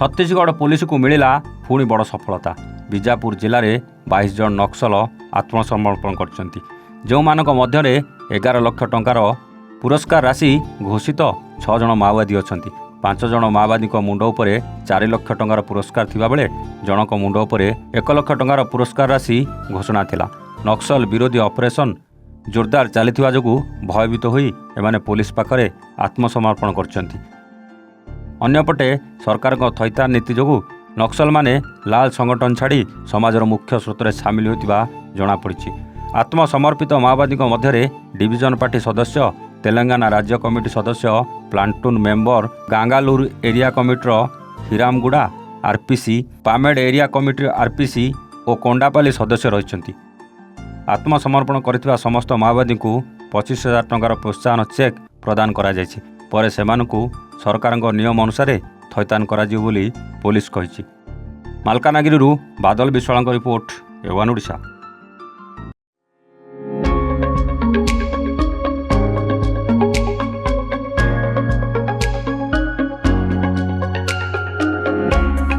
Chhattisgarh police को मिला पुणी बड़ सफलता। बीजापुर जिले में 22 जन नक्सल आत्मसमर्पण करछंती। जो मानक मध्यरे 11 लाख टंकार पुरस्कार राशि घोषित 6 जन माओवादी अछंती। 5 जन माओवादी मुंड उपरे 4 लाख टंकार पुरस्कार थिबा बेले जनक मुंड उपरे 1 लाख टंकार पुरस्कार राशि घोषणा थिला। नक्सल विरोधी ऑपरेशन जोरदार चलीथिबा जोगु भयभीत होई एमाने पुलिस पाखरे आत्मसमर्पण करछंती। अन्यपटे सरकार थैथान नीति जोगु नक्सल माने लाल संगठन छाड़ी समाजर मुख्य स्रोत में सामिल होता जमापड़ी। आत्मसमर्पित माओवादी मध्य डिविजन पार्टी सदस्य, तेलंगाना राज्य कमिटी सदस्य, प्लाटून मेंबर, गांगालूर एरिया कमिटीर Hiramguda RPC, Pamed area committee RPC और कोंडापाली सदस्य रही। आत्मसमर्पण करथिबा समस्त माओवादी को 25,000 टंकार प्रोत्साहन चेक प्रदान करा जायछि। पर सेमानकु सरकार नियम अनुसार थैथान कराजियो बोली पुलिस कहिछि। मालकानगिरी बादल विश्वाल रिपोर्ट, एवन ओडिशा।